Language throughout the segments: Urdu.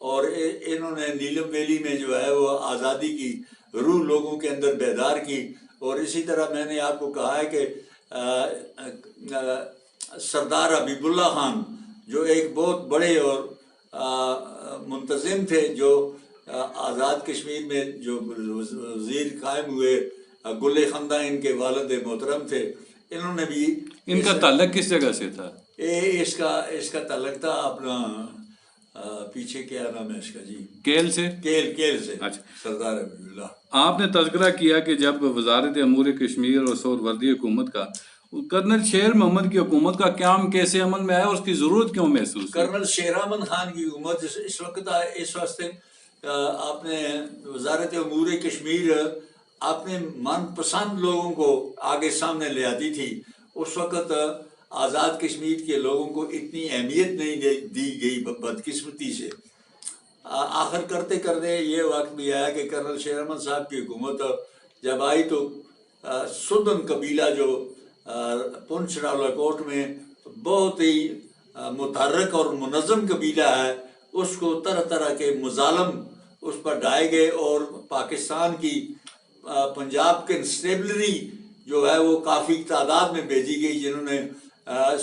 اور انہوں نے نیلم ویلی میں جو ہے وہ آزادی کی روح لوگوں کے اندر بیدار کی. اور اسی طرح میں نے آپ کو کہا ہے کہ سردار حبیب اللہ خان جو ایک بہت بڑے اور منتظم تھے، جو آزاد کشمیر میں جو وزیر قائم ہوئے، گل خندہ ان کے والد محترم تھے، انہوں نے بھی. ان کا تعلق کس جگہ سے تھا؟ اس کا تعلق تھا اپنا پیچھے کیا نام ہے اس کا جی، کیل سے. کیل سے. اچھا. سردار حبیب اللہ. آپ نے تذکرہ کیا کہ جب وزارت امور کشمیر اور سہروردی حکومت کا کرنل شیر محمد کی حکومت کا قیام کیسے عمل میں آیا اور اس کی ضرورت کیوں محسوس ہوئی؟ کرنل شیر احمد خان کی حکومت اس وقت اس واسطے آپ نے وزارت امور کشمیر اپنے من پسند لوگوں کو آگے سامنے لے آتی تھی. اس وقت آزاد کشمیر کے لوگوں کو اتنی اہمیت نہیں دی گئی بدقسمتی سے. آخر کرتے کرتے یہ وقت بھی آیا کہ کرنل شیر احمد صاحب کی حکومت جب آئی تو سدن قبیلہ جو پونچھ راولاکوٹ میں بہت ہی متحرک اور منظم قبیلہ ہے، اس کو طرح طرح کے مظالم اس پر ڈھائے گئے اور پاکستان کی پنجاب کنسٹیبلری جو ہے وہ کافی تعداد میں بھیجی گئی، جنہوں نے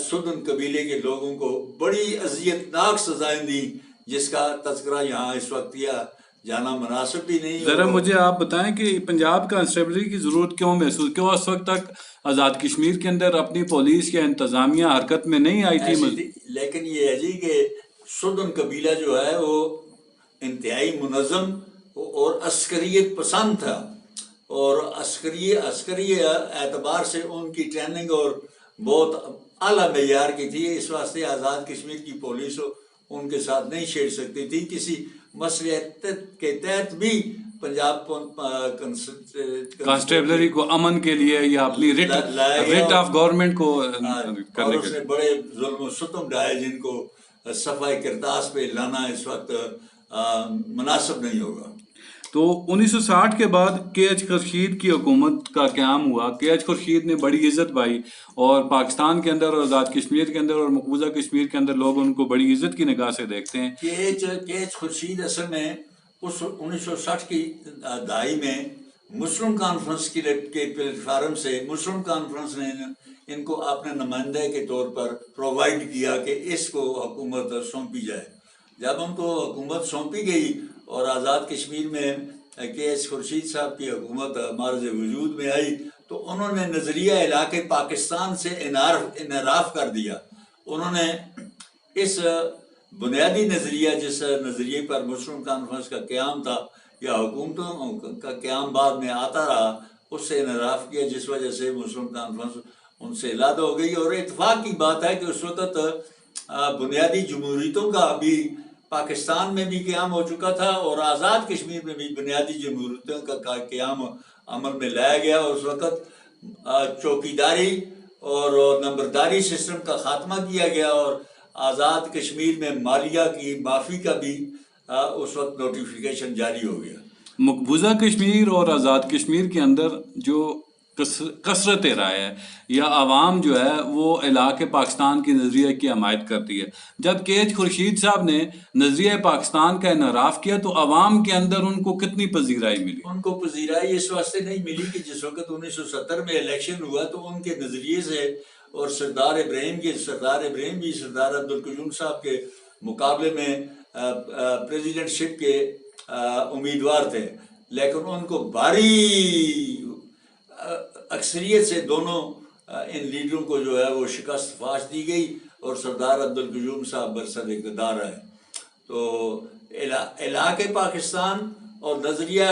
سدن قبیلے کے لوگوں کو بڑی اذیت ناک سزائیں دی، جس کا تذکرہ یہاں اس وقت کیا جانا مناسب بھی نہیں. ذرا مجھے آپ بتائیں کہ پنجاب کانسٹیبلری کی ضرورت کیوں محسوس، کیوں اس وقت تک آزاد کشمیر کے اندر اپنی پولیس یا انتظامیہ حرکت میں نہیں آئی تھی؟ لیکن یہ ہے جی کہ سدن قبیلہ جو ہے وہ انتہائی منظم اور عسکریت پسند تھا، اور عسکری اعتبار سے ان کی ٹریننگ اور بہت اعلیٰ معیار کی تھی. اس واسطے آزاد کشمیر کی پولیس ان کے ساتھ نہیں چھیڑ سکتی تھی. کسی مسئلے کے تحت بھی پنجاب کانسٹیبلری کو امن کے لیے یا اپنی ریٹ آف گورنمنٹ کو اور اس نے بڑے ظلم و ستم ڈھائے، جن کو صفحہ کرتاس پہ لانا اس وقت مناسب نہیں ہوگا. تو 1960 کے بعد کے ایچ خورشید کی حکومت کا قیام ہوا. کے ایچ خورشید نے بڑی عزت پائی اور پاکستان کے اندر اور آزاد کشمیر کے اندر اور مقبوضہ کشمیر کے اندر لوگ ان کو بڑی عزت کی نگاہ سے دیکھتے ہیں. کے ایچ خورشید اصل میں اس 1960 کی دہائی میں مسلم کانفرنس کے پلیٹ فارم سے مسلم کانفرنس نے ان کو اپنے نمائندے کے طور پر پرووائڈ کیا کہ اس کو حکومت سونپی جائے. جب ان کو حکومت سونپی گئی اور آزاد کشمیر میں کے ایچ خورشید صاحب کی حکومت معرض وجود میں آئی تو انہوں نے نظریہ علاقے پاکستان سے انحراف کر دیا. انہوں نے اس بنیادی نظریہ جس نظریے پر مسلم کانفرنس کا قیام تھا یا حکومتوں کا قیام بعد میں آتا رہا، اس سے انحراف کیا، جس وجہ سے مسلم کانفرنس ان سے علیحدہ ہو گئی. اور اتفاق کی بات ہے کہ اس وقت بنیادی جمہوریتوں کا بھی پاکستان میں بھی قیام ہو چکا تھا اور آزاد کشمیر میں بھی بنیادی جمہوریتوں کا قیام عمل میں لایا گیا. اس وقت چوکیداری اور نمبرداری سسٹم کا خاتمہ کیا گیا اور آزاد کشمیر میں مالیہ کی معافی کا بھی اس وقت نوٹیفیکیشن جاری ہو گیا. مقبوضہ کشمیر اور آزاد کشمیر کے اندر جو کثرت رائے ہے یا عوام جو ہے وہ علاقے پاکستان کی نظریے کی حمایت کرتی ہے. جب کے ایچ خورشید صاحب نے نظریہ پاکستان کا انحراف کیا تو عوام کے اندر ان کو کتنی پذیرائی ملی؟ ان کو پذیرائی اس واسطے نہیں ملی کہ جس وقت 1970 میں الیکشن ہوا تو ان کے نظریے سے اور سردار ابراہیم بھی سردار عبدالقیوم صاحب کے مقابلے میں پریزیڈنٹ شپ کے امیدوار تھے، لیکن ان کو بھاری اکثریت سے دونوں ان لیڈروں کو جو ہے وہ شکست فاش دی گئی اور سردار عبدالقیوم صاحب برسر اقتدار آئے. تو علاقے پاکستان اور نظریہ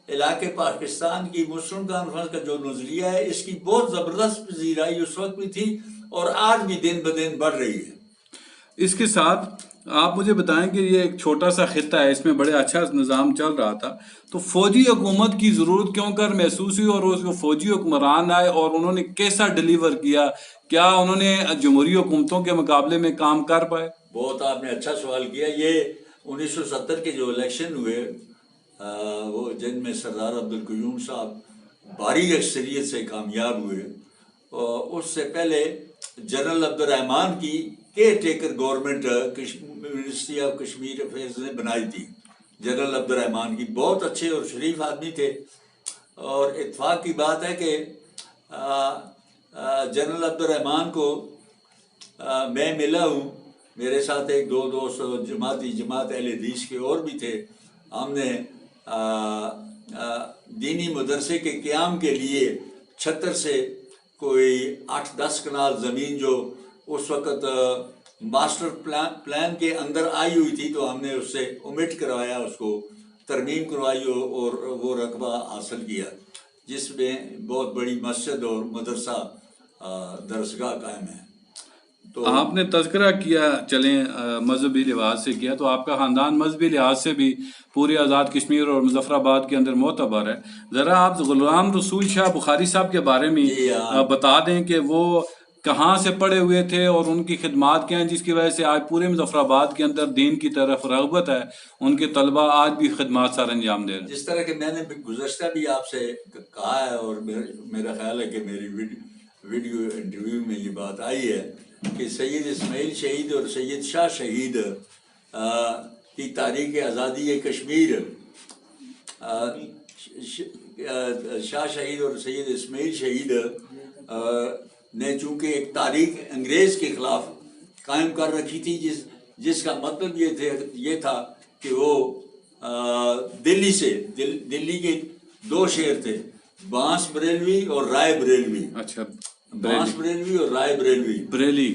علاقے پاکستان کی مسلم کانفرنس کا جو نظریہ ہے اس کی بہت زبردست پذیرائی اس وقت بھی تھی اور آج بھی دن بدن بڑھ رہی ہے. اس کے ساتھ آپ مجھے بتائیں کہ یہ ایک چھوٹا سا خطہ ہے، اس میں بڑے اچھا نظام چل رہا تھا، تو فوجی حکومت کی ضرورت کیوں کر محسوس ہوئی اور اس کو فوجی حکمران آئے اور انہوں نے کیسا ڈیلیور کیا؟ کیا انہوں نے جمہوری حکومتوں کے مقابلے میں کام کر پائے؟ بہت آپ نے اچھا سوال کیا. یہ 1970 کے جو الیکشن ہوئے وہ جن میں سردار عبدالقیوم صاحب بھاری اکثریت سے کامیاب ہوئے، اس سے پہلے جنرل عبد الرحمان کی care taker government university of Kashmir affairs نے بنائی تھی جنرل عبد الرحمان کی. بہت اچھے اور شریف آدمی تھے. اور اتفاق کی بات ہے کہ جنرل عبد الرحمان کو میں ملا ہوں. میرے ساتھ ایک دو دوست جماعت اہل حدیث کے اور بھی تھے. ہم نے دینی مدرسے کے قیام کے لیے چھتر سے کوئی 8-10 کنال زمین جو اس وقت ماسٹر پلان کے اندر آئی ہوئی تھی تو ہم نے اس سے omit کروایا, اس کو ترمیم کروائی اور وہ رقبہ حاصل کیا جس میں بہت بڑی مسجد اور مدرسہ درسگاہ قائم ہے. تو آپ نے تذکرہ کیا چلیں مذہبی لحاظ سے کیا, تو آپ کا خاندان مذہبی لحاظ سے بھی پورے آزاد کشمیر اور مظفر آباد کے اندر معتبر ہے. ذرا آپ غلام رسول شاہ بخاری صاحب کے بارے میں بتا دیں کہ وہ کہاں سے پڑھے ہوئے تھے اور ان کی خدمات کیا ہیں جس کی وجہ سے آج پورے مظفر آباد کے اندر دین کی طرف رغبت ہے, ان کے طلبہ آج بھی خدمات سر انجام دے رہے ہیں. جس طرح کہ میں نے گزشتہ بھی آپ سے کہا ہے اور میرا خیال ہے کہ میری ویڈیو انٹرویو میں یہ بات آئی ہے کہ سید اسماعیل شہید اور سید شاہ شہید کی تاریخ آزادی کشمیر, شاہ شہید اور سید اسماعیل شہید نے چونکہ ایک تاریخ انگریز کے خلاف قائم کر رکھی تھی جس کا مطلب یہ تھا کہ وہ دلی کے 2 شہر تھے, بانس بریلوی اور رائے بریلوی. اچھا, بانس بریلوی اور رائے بریلوی, بریلی.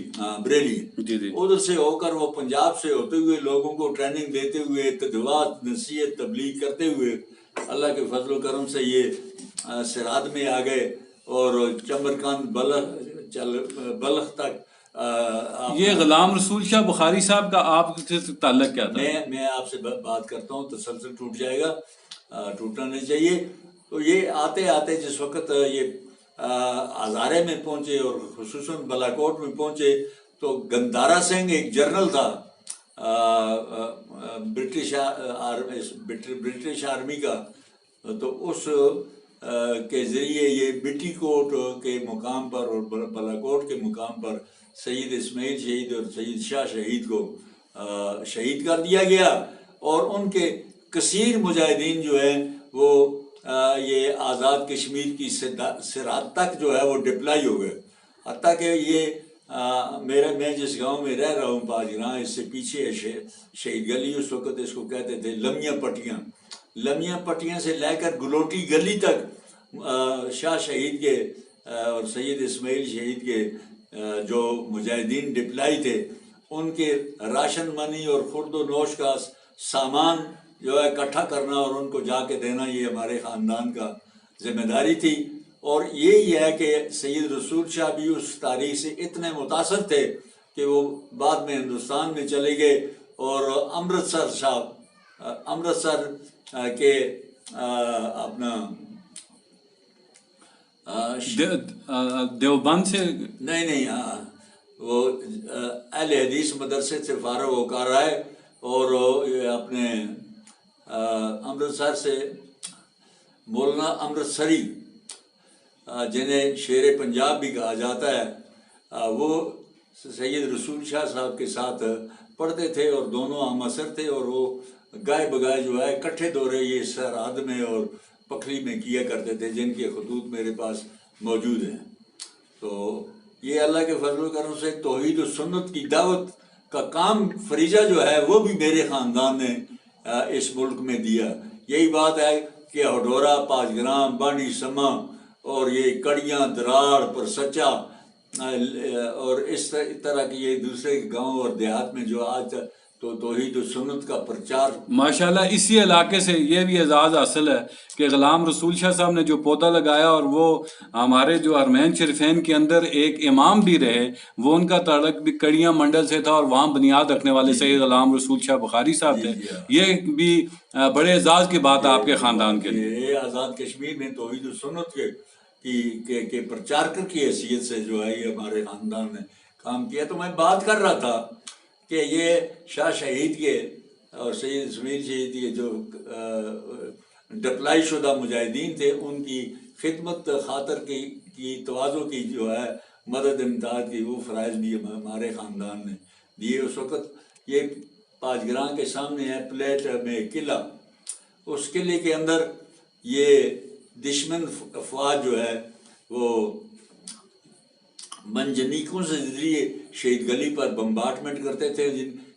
ادھر سے ہو کر وہ پنجاب سے ہوتے ہوئے لوگوں کو ٹریننگ دیتے ہوئے تدوات نصیحت تبلیغ کرتے ہوئے اللہ کے فضل و کرم سے یہ سرحد میں آ گئے اور چمرکند بلخ تک. یہ غلام رسول شاہ بخاری صاحب کا آپ سے تعلق کیا تھا؟ میں آپ سے بات کرتا ہوں, تسلسل ٹوٹ جائے گا, ٹوٹنا نہیں چاہیے. تو یہ آتے آتے جس وقت یہ ہزارے میں پہنچے اور خصوصاً بالاکوٹ میں پہنچے تو گندارا سنگھ ایک جرنل تھا برٹش آرمی کا, تو اس کے ذریعے یہ بٹی کوٹ کے مقام پر اور بالاکوٹ کے مقام پر سید اسماعیل شہید اور سید شاہ شہید کو شہید کر دیا گیا. اور ان کے کثیر مجاہدین جو ہیں وہ یہ آزاد کشمیر کی سرحد تک جو ہے وہ ڈپلائی ہو گئے. حتیٰ کہ یہ میں جس گاؤں میں رہ رہا ہوں پاجگراں, اس سے پیچھے ہے شہید گلی, اس وقت اس کو کہتے تھے لمیاں پٹیاں سے لے کر گلوٹی گلی تک شاہ شہید کے اور سید اسماعیل شہید کے جو مجاہدین ڈپلائی تھے ان کے راشن منی اور خورد و نوش کا سامان جو ہے اکٹھا کرنا اور ان کو جا کے دینا, یہ ہمارے خاندان کا ذمہ داری تھی. اور یہی ہے کہ سید رسول شاہ بھی اس تاریخ سے اتنے متاثر تھے کہ وہ بعد میں ہندوستان میں چلے گئے اور امرتسر کے اپنا دیوبند سے نہیں وہ اہل حدیث مدرسے سے فارغ ہو کر آئے اور اپنے امرتسر سے مولانا امرتسری جنہیں شیر پنجاب بھی کہا جاتا ہے, وہ سید رسول شاہ صاحب کے ساتھ پڑھتے تھے اور دونوں ہم اثر تھے, اور وہ گائے بگائے جو ہے اکٹھے دورے یہ سرحد میں اور پکھری میں کیا کرتے تھے, جن کے خطوط میرے پاس موجود ہیں. تو یہ اللہ کے فضل و کرم سے توحید و سنت کی دعوت کا کام فریضہ جو ہے وہ بھی میرے خاندان نے اس ملک میں دیا. یہی بات ہے کہ ہڈورا, پاجگراں, بانڈی سما اور یہ کڑیاں, دراڑ, پرسچا اور اس طرح کی یہ دوسرے گاؤں اور دیہات میں جو آج تو توحید و سنت کا پرچار ماشاءاللہ اسی علاقے سے یہ بھی اعزاز حاصل ہے کہ غلام رسول شاہ صاحب نے جو پودا لگایا اور وہ ہمارے جو حرمین شریفین کے اندر ایک امام بھی رہے, وہ ان کا تعلق بھی کڑیاں منڈل سے تھا اور وہاں بنیاد رکھنے والے سید غلام رسول شاہ بخاری صاحب تھے. یہ بھی بڑے اعزاز کی بات ہے آپ کے خاندان کے لیے. یہ آزاد کشمیر میں توحید و سنت کے پرچارک کی حیثیت سے جو ہے یہ ہمارے خاندان نے کام کیا. تو میں بات کر رہا تھا کہ یہ شاہ شہید کے اور سید اسماعیل شہید کے جو ڈپلائی شدہ مجاہدین تھے, ان کی خدمت خاطر کی تواضع کی جو ہے مدد امداد کی وہ فرائض بھی ہمارے خاندان نے دیے. اس وقت یہ پاجگراں کے سامنے ہے پلیٹ میں قلعہ، اس قلعے کے اندر یہ دشمن افواج جو ہے وہ منجنیقوں سے ذریعے شہید گلی پر بمبارڈمنٹ کرتے تھے،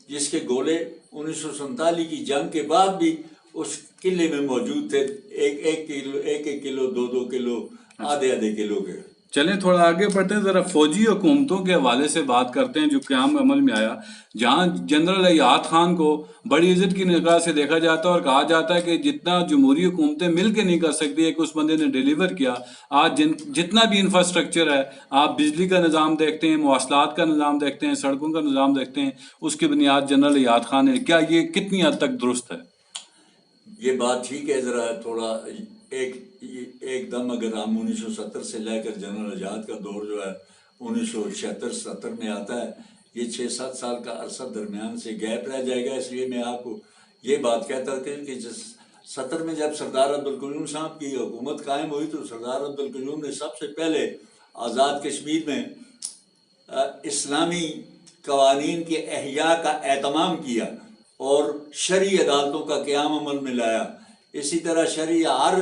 جس کے گولے 1947 کی جنگ کے بعد بھی اس قلعے میں موجود تھے، ایک کلو 2 کلو آدھے کلو کے۔ چلیں تھوڑا آگے بڑھتے ہیں، ذرا فوجی حکومتوں کے حوالے سے بات کرتے ہیں جو قیام عمل میں آیا، جہاں جنرل ایاد خان کو بڑی عزت کی نگاہ سے دیکھا جاتا ہے اور کہا جاتا ہے کہ جتنا جمہوری حکومتیں مل کے نہیں کر سکتی ایک اس بندے نے ڈیلیور کیا۔ آج جتنا بھی انفراسٹرکچر ہے، آپ بجلی کا نظام دیکھتے ہیں، مواصلات کا نظام دیکھتے ہیں، سڑکوں کا نظام دیکھتے ہیں، اس کی بنیاد جنرل ایاد خان ہے۔ کیا یہ کتنی حد تک درست ہے؟ یہ بات ٹھیک ہے، ذرا تھوڑا ایک دم اگر ہم 1970 سے لے کر جنرل ایاد کا دور جو ہے 1976-77 میں آتا ہے، یہ 6-7 سال کا عرصہ درمیان سے گیپ رہ جائے گا۔ اس لیے میں آپ کو یہ بات کہتا کہ 70 میں جب سردار عبدالقیوم صاحب کی حکومت قائم ہوئی تو سردار عبدالقیوم نے سب سے پہلے آزاد کشمیر میں اسلامی قوانین کے احیاء کا اہتمام کیا اور شرعی عدالتوں کا قیام عمل میں لایا۔ اسی طرح شرعی ہر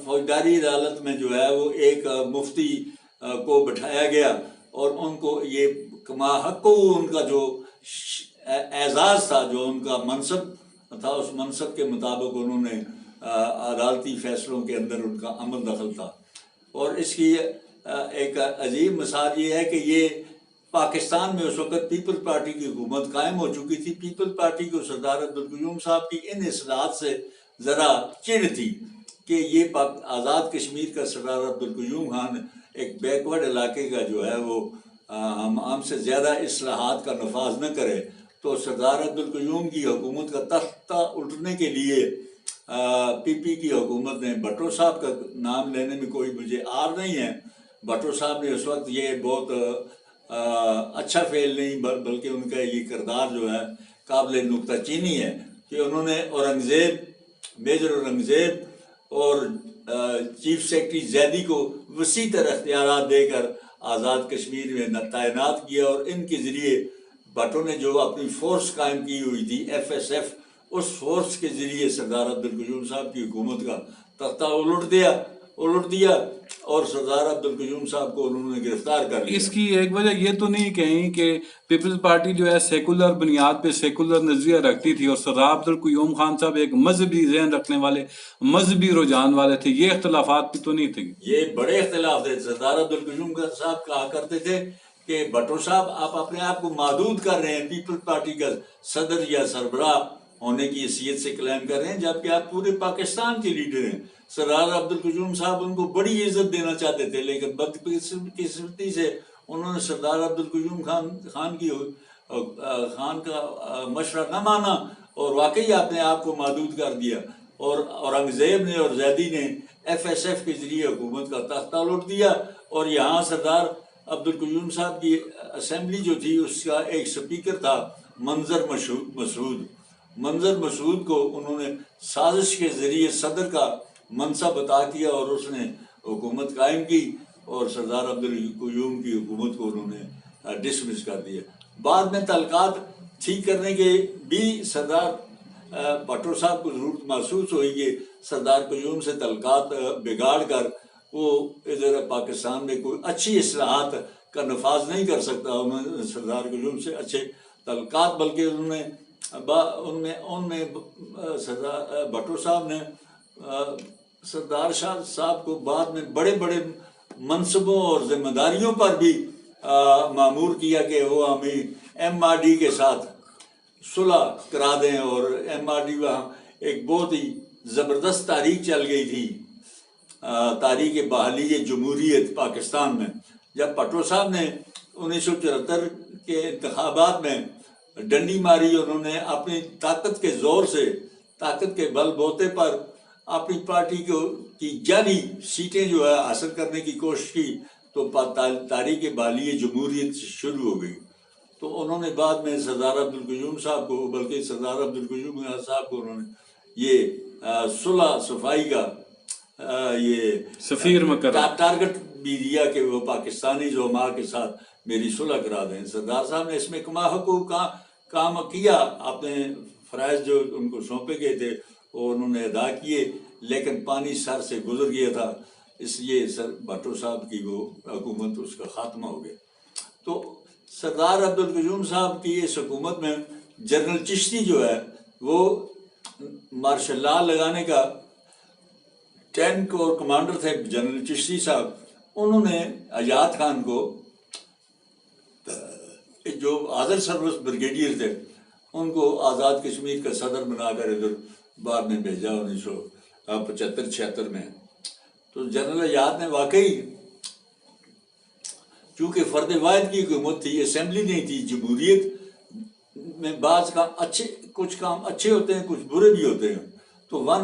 فوجداری عدالت میں جو ہے وہ ایک مفتی کو بٹھایا گیا اور ان کو یہ کما حق ان کا جو اعزاز تھا، جو ان کا منصب تھا، اس منصب کے مطابق انہوں نے عدالتی فیصلوں کے اندر ان کا عمل دخل تھا۔ اور اس کی ایک عظیم مثال یہ ہے کہ یہ پاکستان میں اس وقت پیپل پارٹی کی حکومت قائم ہو چکی تھی۔ پیپل پارٹی کو سردار عبدالقیوم صاحب کی ان اصلاحات سے ذرا چڑ تھی کہ یہ آزاد کشمیر کا سردار عبدالقیوم خان ایک بیکورڈ علاقے کا جو ہے وہ ہم سے زیادہ اصلاحات کا نفاذ نہ کرے، تو سردار عبدالقیوم کی حکومت کا تختہ الٹنے کے لیے پی پی کی حکومت نے بھٹو صاحب کا نام لینے میں کوئی مجھے آر نہیں ہے، بھٹو صاحب نے اس وقت یہ بہت اچھا فعل نہیں بلکہ ان کا یہ کردار جو ہے قابل نکتہ چینی ہے کہ انہوں نے میجر اورنگزیب اور چیف سیکرٹری زیدی کو وسیع تر اختیارات دے کر آزاد کشمیر میں تعینات کیا، اور ان کے ذریعے بھٹو نے جو اپنی فورس قائم کی ہوئی تھی FSF، اس فورس کے ذریعے سردار عبدالقیوم صاحب کی حکومت کا تختہ الٹ دیا اور سردار عبدالقیوم صاحب کو انہوں نے گرفتار کر لیا۔ اس کی ایک وجہ یہ تو نہیں کہیں کہ پیپلز پارٹی جو ہے سیکولر بنیاد پہ سیکولر نظریہ رکھتی تھی اور سردار عبدالقیوم خان صاحب ایک مذہبی ذہن رکھنے والے، مذہبی رجحان والے تھے، یہ اختلافات بھی تو نہیں تھے؟ یہ بڑے اختلاف تھے۔ سردار عبدالقیوم صاحب کہا کرتے تھے کہ بھٹو صاحب آپ اپنے آپ کو محدود کر رہے ہیں، پیپل پارٹی کا صدر یا سربراہ ہونے کی حیثیت سے کلیم کر رہے ہیں، جبکہ آپ پورے پاکستان کے لیڈر ہیں۔ سردار عبدالقیوم صاحب ان کو بڑی عزت دینا چاہتے تھے، لیکن بدقسمتی سے انہوں نے سردار عبدالقیوم خان کا مشورہ نہ مانا اور واقعی اپنے آپ کو محدود کر دیا، اور اورنگزیب نے اور زیدی نے FSF کے ذریعے حکومت کا تختہ لوٹ دیا، اور یہاں سردار عبدالقیوم صاحب کی اسمبلی جو تھی اس کا ایک سپیکر تھا منظر مسعود کو انہوں نے سازش کے ذریعے صدر کا منصب عطا کیا اور اس نے حکومت قائم کی، اور سردار عبدالقیوم کی حکومت کو انہوں نے ڈسمس کر دیا۔ بعد میں تعلقات ٹھیک کرنے کے بھی سردار بھٹو صاحب کو ضرورت محسوس ہوئی کہ سردار قیوم سے تعلقات بگاڑ کر وہ ادھر پاکستان میں کوئی اچھی اصلاحات کا نفاذ نہیں کر سکتا۔ انہوں نے سردار قیوم سے اچھے تعلقات، بلکہ ان میں سردار بھٹو صاحب نے سردار شاہ صاحب کو بعد میں بڑے بڑے منصبوں اور ذمہ داریوں پر بھی مامور کیا کہ وہ ہمیں MRD کے ساتھ صلح کرا دیں، اور MRD وہاں ایک بہت ہی زبردست تحریک چل گئی تھی، تحریک بحالی جمہوریت پاکستان میں۔ جب بھٹو صاحب نے 1974 کے انتخابات میں ڈنڈی ماری، انہوں نے اپنی طاقت کے زور سے، طاقت کے بل بوتے پر اپنی پارٹی کی جعلی سیٹیں جو ہے حاصل کرنے کی کوشش کی، تو تحریک بحالی جمہوریت شروع ہو گئی۔ تو انہوں نے بعد میں سردار عبدالقیوم صاحب کو، بلکہ سردار عبدالقیوم صاحب کو انہوں نے یہ صلح صفائی کا یہ سفیر مقرر ٹارگٹ بھی دیا کہ وہ پاکستانی زعماء کے ساتھ میری صلح کرا دیں۔ سردار صاحب نے اس میں کما حقوق کام کیا، اپنے فرائض جو ان کو سونپے گئے تھے وہ انہوں نے ادا کیے، لیکن پانی سر سے گزر گیا تھا، اس لیے سر بھٹو صاحب کی وہ حکومت اس کا خاتمہ ہو گیا۔ تو سردار عبدالقیوم صاحب کی اس حکومت میں جنرل چشتی جو ہے وہ مارشل لا لگانے کا 10 کور کمانڈر تھے جنرل چشتی صاحب، انہوں نے ایاز خان کو جو حاضر سروس بریگیڈیئر تھے ان کو آزاد کشمیر کا صدر بنا کر ادھر بعد میں بھیجا 1975-76 میں۔ تو جنرل ایاز نے واقعی، چونکہ فرد واحد کی حکومت تھی، اسمبلی نہیں تھی، جمہوریت میں بعض کام اچھے، کچھ کام اچھے ہوتے ہیں، کچھ برے بھی ہوتے ہیں، تو ون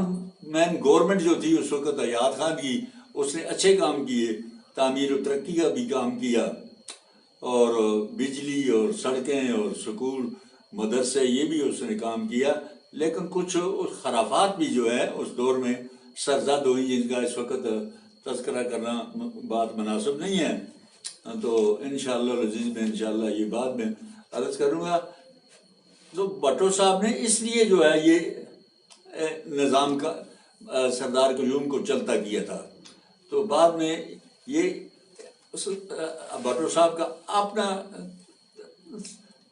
مین گورنمنٹ جو تھی اس وقت ایاز خان کی، اس نے اچھے کام کیے، تعمیر و ترقی کا بھی کام کیا، اور بجلی اور سڑکیں اور سکول مدرسے یہ بھی اس نے کام کیا، لیکن کچھ خرافات بھی جو ہے اس دور میں سرزد ہوئی، جن کا اس وقت تذکرہ کرنا بات مناسب نہیں ہے، تو انشاءاللہ العزیز میں انشاءاللہ یہ بعد میں عرض کروں گا۔ تو بھٹو صاحب نے اس لیے جو ہے یہ نظام کا سردار قیوم کو چلتا کیا تھا، تو بعد میں یہ بھٹو صاحب کا اپنا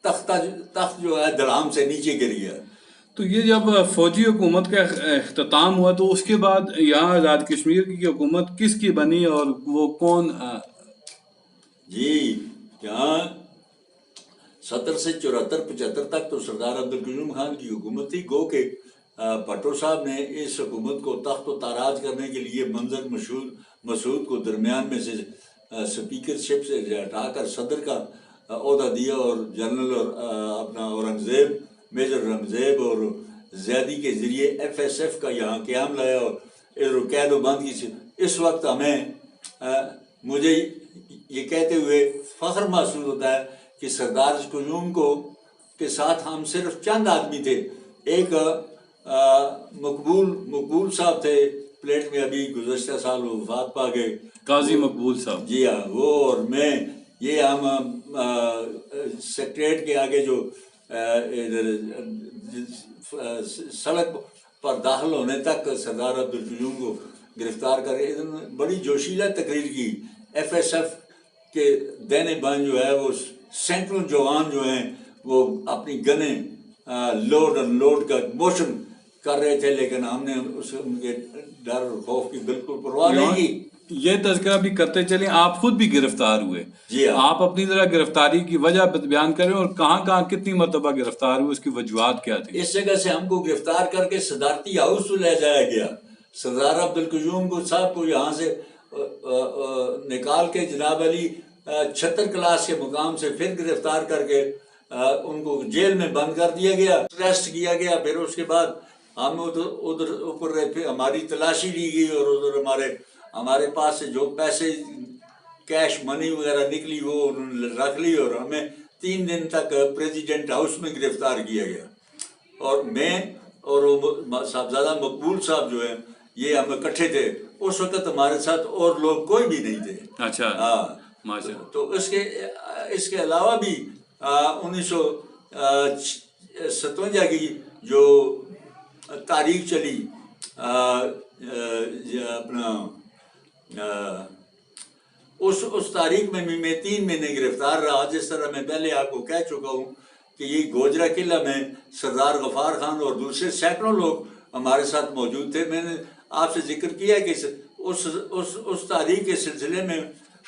تخت جو ہے دھڑام سے نیچے گر گیا۔ تو یہ جب فوجی حکومت کا اختتام ہوا تو اس کے بعد یہاں آزاد کشمیر کی حکومت کس کی بنی اور وہ کون؟ جی، یہاں 70 سے 74-75 تک تو سردار عبدالقیوم خان کی حکومت تھی، گو کہ بھٹو صاحب نے اس حکومت کو تخت و تاراج کرنے کے لیے منظر مسعود کو درمیان میں سے سپیکر شپ سے ہٹا کر صدر کا عہدہ دیا، اور جنرل اور اپنا اورنگزیب، میجر اورنگزیب اور زیدی کے ذریعے FSF کا یہاں قیام لایا، اور ادھر قید و بند کی۔ اس وقت مجھے یہ کہتے ہوئے فخر محسوس ہوتا ہے کہ سردار قیوم کے ساتھ ہم صرف چند آدمی تھے۔ ایک مقبول صاحب تھے پلیٹ میں، ابھی گزشتہ سال وہ وفات پا گئے، قاضی مقبول صاحب، جی ہاں، وہ اور میں، یہ ہم سیکریٹریٹ کے آگے جو سڑک پر داخل ہونے تک سردار عبدالقیوم کو گرفتار کر کے بڑی جوشیلہ تقریر کی۔ FSF کے دینے بان جو ہے وہ سینکڑوں جوان جو ہیں وہ اپنی گنیں لوڈ ان لوڈ کا موشن کر رہے تھے، لیکن ہم نے ان کے ڈر اور خوف کی بالکل پرواہ نہیں کی۔ یہ تذکرہ بھی کرتے چلیں، آپ خود بھی گرفتار ہوئے، جی ہاں، آپ اپنی ذرا گرفتاری کی وجہ بیان کریں، اور کہاں کہاں کتنی مرتبہ گرفتار ہوئے، اس کی وجوہات کیا تھی؟ اس جگہ سے ہم کو گرفتار کر کے صدارتی ہاؤس لے جایا گیا، سردار عبدالقیوم صاحب کو یہاں سے نکال کے جناب علی 76 کلاس کے مقام سے پھر گرفتار کر کے ان کو جیل میں بند کر دیا گیا، ٹیسٹ کیا گیا، پھر اس کے بعد ہم ادھر اوپر رہے، پھر ہماری تلاشی لی گئی، اور ادھر ہمارے پاس سے جو پیسے کیش منی وغیرہ نکلی وہ انہوں نے رکھ لی، اور ہمیں 3 دن تک پریزیڈنٹ ہاؤس میں گرفتار کیا گیا، اور میں اور صاحبزادہ مقبول صاحب جو ہیں یہ ہم اکٹھے تھے، اس وقت ہمارے ساتھ اور لوگ کوئی بھی نہیں تھے۔ اچھا، ہاں، تو اس کے علاوہ بھی 1957 کی جو تاریخ چلی، اپنا اس تاریخ میں بھی میں 3 مہینے گرفتار رہا، جس طرح میں پہلے آپ کو کہہ چکا ہوں کہ یہ گوجرا قلعہ میں سردار غفار خان اور دوسرے سینکڑوں لوگ ہمارے ساتھ موجود تھے۔ میں نے آپ سے ذکر کیا کہ اس تاریخ کے سلسلے میں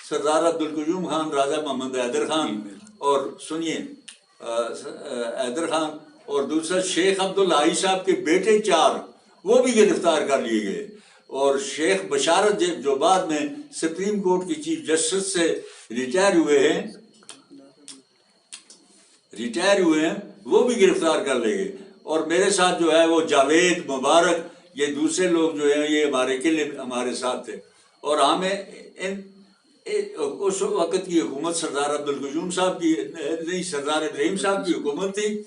سردار عبدالقیوم خان، راجہ محمد حیدر خان، اور سنیے حیدر خان، اور دوسرا شیخ عبدالحی صاحب کے بیٹے 4 وہ بھی گرفتار کر لیے گئے، اور شیخ بشارت جو بعد میں سپریم کورٹ کی چیف جسٹس سے ریٹائر ہوئے ہیں وہ بھی گرفتار کر لے گئے، اور میرے ساتھ جو ہے وہ جاوید، مبارک، یہ دوسرے لوگ جو ہیں یہ ہمارے قلعے ہمارے ساتھ تھے، اور ہمیں اس وقت کی حکومت سردار عبدالقیوم صاحب کی نہیں، سردار ابراہیم صاحب کی حکومت تھی،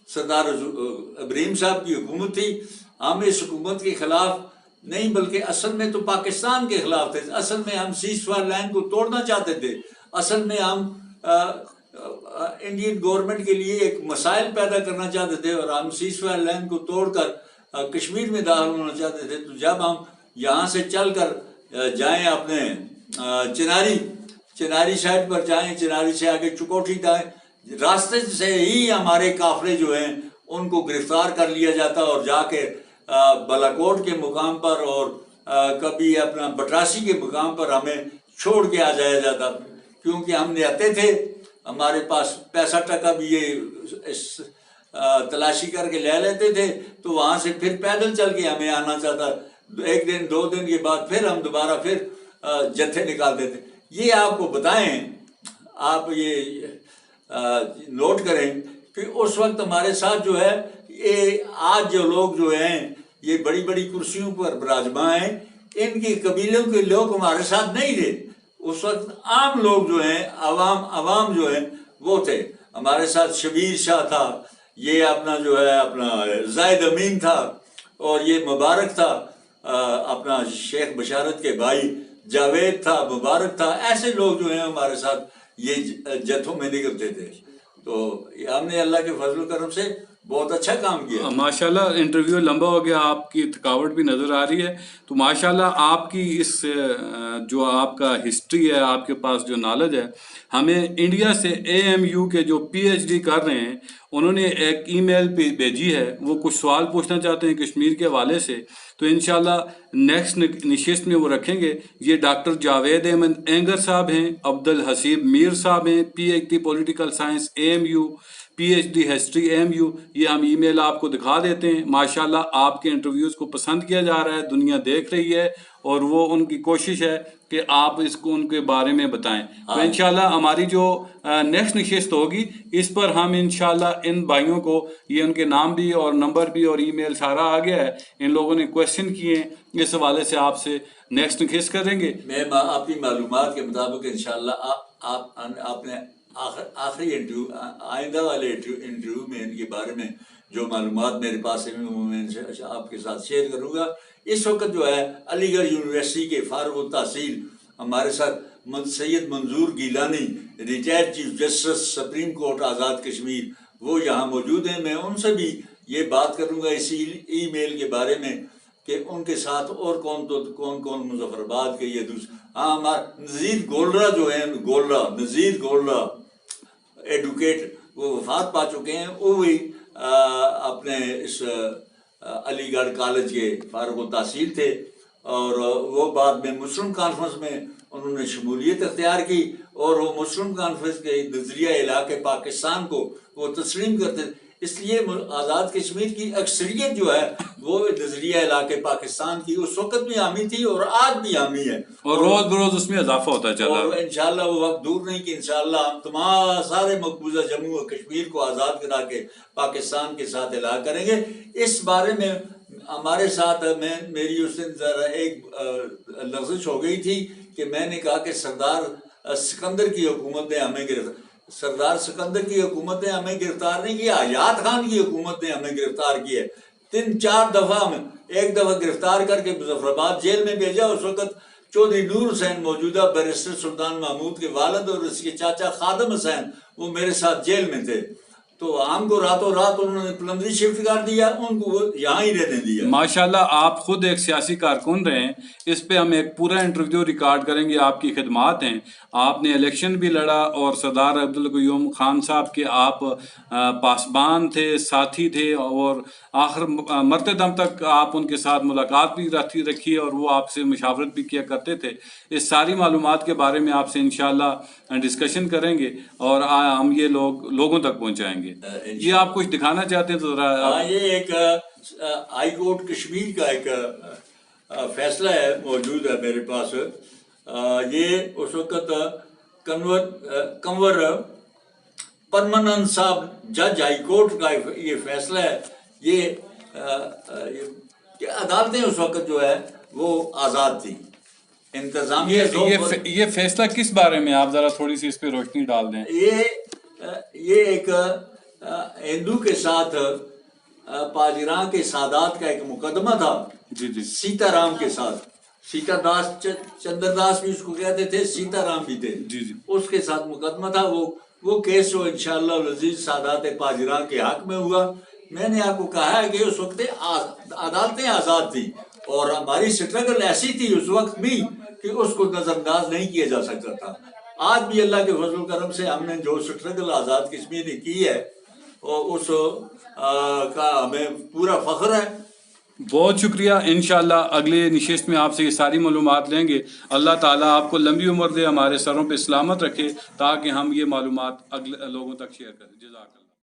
سردار ابراہیم صاحب کی حکومت تھی۔ ہم اس حکومت کے خلاف نہیں، بلکہ اصل میں تو پاکستان کے خلاف تھے، اصل میں ہم سیز فائر لائن کو توڑنا چاہتے تھے، اصل میں ہم انڈین گورنمنٹ کے لیے ایک مسائل پیدا کرنا چاہتے تھے اور ہم سیز فائر لائن کو توڑ کر کشمیر میں داخل ہونا چاہتے تھے. تو جب ہم یہاں سے چل کر جائیں اپنے چناری سائڈ پر جائیں، چناری سے آگے چکوٹھی جائیں، راستے سے ہی ہمارے قافلے جو ہیں ان کو گرفتار کر لیا جاتا اور جا کے بالاکوٹ کے مقام پر اور کبھی اپنا بٹراسی کے مقام پر ہمیں چھوڑ کے آ جایا جاتا، کیونکہ ہم نے آتے تھے، ہمارے پاس پیسہ ٹکا بھی یہ تلاشی کر کے لے لیتے تھے، تو وہاں سے پھر پیدل چل کے ہمیں آنا چاہتا، ایک دن 2 دن کے بعد پھر ہم دوبارہ پھر جتھے نکالتے تھے. یہ آپ کو بتائیں، آپ یہ نوٹ کریں کہ اس وقت ہمارے ساتھ جو ہے یہ آج جو لوگ جو ہیں یہ بڑی بڑی کرسیوں پر براجمان ہیں، ان کے قبیلوں کے لوگ ہمارے ساتھ نہیں تھے. اس وقت عام لوگ جو ہیں، عوام جو ہیں وہ تھے. ہمارے ساتھ شبیر شاہ تھا، یہ اپنا جو ہے اپنا زاہد امین تھا، اور یہ مبارک تھا، اپنا شیخ بشارت کے بھائی جاوید تھا، مبارک تھا. ایسے لوگ جو ہیں ہمارے ساتھ یہ جتھوں میں نکلتے تھے. تو ہم نے اللہ کے فضل و کرم سے بہت اچھا کام کیا. ماشاءاللہ انٹرویو لمبا ہو گیا، آپ کی تھکاوٹ بھی نظر آ رہی ہے. تو ماشاءاللہ آپ کی اس جو آپ کا ہسٹری ہے، آپ کے پاس جو نالج ہے، ہمیں انڈیا سے AMU کے جو PhD کر رہے ہیں انہوں نے ایک ای میل پہ بھیجی ہے، وہ کچھ سوال پوچھنا چاہتے ہیں کشمیر کے حوالے سے. تو انشاءاللہ نیکسٹ نشست میں وہ رکھیں گے. یہ ڈاکٹر جاوید احمد اینگر صاحب ہیں، عبدالحسیب میر صاحب ہیں، PhD political science AMU، PhD history AMU. یہ ہم ای میل آپ کو دکھا دیتے ہیں. ماشاءاللہ آپ کے انٹرویوز کو پسند کیا جا رہا ہے، دنیا دیکھ رہی ہے، اور وہ ان کی کوشش ہے کہ آپ اس کو ان کے بارے میں بتائیں. تو انشاءاللہ ہماری جو نیکسٹ نشست ہوگی اس پر ہم انشاءاللہ ان بھائیوں کو، یہ ان کے نام بھی اور نمبر بھی اور ای میل سارا آ گیا ہے، ان لوگوں نے کویشچن کیے ہیں، اس حوالے سے آپ سے نیکسٹ نشست کریں گے. میں اپنی معلومات کے مطابق انشاءاللہ آپ نے آخری انٹرویو، آئندہ والے انٹرویو میں ان کے بارے میں جو معلومات میرے پاس ہیں وہ میں آپ کے ساتھ شیئر کروں گا. اس وقت جو ہے علی گڑھ یونیورسٹی کے فارغ التحصیل ہمارے ساتھ Syed Manzoor Gilani, retired chief justice supreme court Azad Kashmir, وہ یہاں موجود ہیں. میں ان سے بھی یہ بات کروں گا اسی ای میل کے بارے میں کہ ان کے ساتھ اور کون مظفر آباد کے، یہ دوسرے. ہاں، ہمارا نذیر گولرا جو ہیں، نذیر گولرا ایڈوکیٹ، وہ وفات پا چکے ہیں. وہ بھی اپنے اس علی گڑھ کالج کے فارغ التحصیل تھے، اور وہ بعد میں مسلم کانفرنس میں انہوں نے شمولیت اختیار کی، اور وہ مسلم کانفرنس کے نظریہ علاقے پاکستان کو وہ تسلیم کرتے تھے. اس لیے آزاد کشمیر کی اکثریت جو ہے وہ نظریہ علاقے پاکستان کی اس وقت بھی حامی تھی اور آج بھی حامی ہے، اور روز بروز اس میں اضافہ ہوتا چلا. اور انشاءاللہ وہ وقت دور نہیں کہ انشاءاللہ ہم تمام سارے مقبوضہ جموں و کشمیر کو آزاد کرا کے پاکستان کے ساتھ الحاق کریں گے. اس بارے میں ہمارے ساتھ میری اس دن ذرا ایک لغزش ہو گئی تھی کہ میں نے کہا کہ سردار سکندر کی حکومت نے ہمیں سردار سکندر کی حکومت نے ہمیں گرفتار نہیں کیا، حیات خان کی حکومت نے ہمیں گرفتار کیا. 3-4 دفعہ میں، ایک دفعہ گرفتار کر کے مظفر آباد جیل میں بھیجا. اس وقت چودھری نور حسین موجودہ بیرسٹر سلطان محمود کے والد اور اس کے چاچا خادم حسین وہ میرے ساتھ جیل میں تھے. تو ہم کو راتوں رات انہوں نے پلندری شفٹ کر دیا، ان کو یہاں ہی رہنے دیا. ماشاءاللہ آپ خود ایک سیاسی کارکن رہے ہیں. اس پہ ہم ایک پورا انٹرویو ریکارڈ کریں گے. آپ کی خدمات ہیں، آپ نے الیکشن بھی لڑا، اور سردار عبدالقیوم خان صاحب کے آپ پاسبان تھے، ساتھی تھے، اور آخر مرتے دم تک آپ ان کے ساتھ ملاقات بھی رکھی، اور وہ آپ سے مشاورت بھی کیا کرتے تھے. اس ساری معلومات کے بارے میں آپ سے انشاءاللہ ڈسکشن کریں گے، اور ہم یہ لوگوں تک پہنچائیں گے. یہ آپ کچھ دکھانا چاہتے ہیں تو ذرا. ہاں، یہ ایک ہائی کورٹ کشمیر کا ایک فیصلہ ہے، موجود ہے میرے پاس. یہ اس وقت کنور پرمانند صاحب جج ہائی کورٹ کا یہ فیصلہ ہے. یہ کہ عدالتیں اس وقت جو ہے وہ آزاد تھی. انتظامیہ یہ فیصلہ کس بارے میں، آپ ذرا تھوڑی سی اس پہ روشنی ڈال دیں. یہ ایک ہندو کے ساتھ پاجیراں کے سادات کا ایک مقدمہ تھا. جی سیتا رام کے ساتھ، سیتا داس چندر داس بھی اس کو کہتے تھے، سیتا رام بھی تھے. جی اس کے ساتھ مقدمہ تھا. وہ وہ کیس وہ انشاءاللہ العزیز سادات پاجران کے حق میں ہوا. میں نے آپ کو کہا ہے کہ اس وقت عدالتیں آزاد تھیں اور ہماری سٹرگل ایسی تھی اس وقت بھی کہ اس کو نظر انداز نہیں کیا جا سکتا تھا. آج بھی اللہ کے فضل و کرم سے ہم نے جو سٹرگل آزاد کشمیر نے کی ہے اور اس کا ہمیں پورا فخر ہے. بہت شکریہ. انشاءاللہ اگلے نشست میں آپ سے یہ ساری معلومات لیں گے. اللہ تعالیٰ آپ کو لمبی عمر دے، ہمارے سروں پہ سلامت رکھے تاکہ ہم یہ معلومات اگلے لوگوں تک شیئر کریں. جزاک اللہ.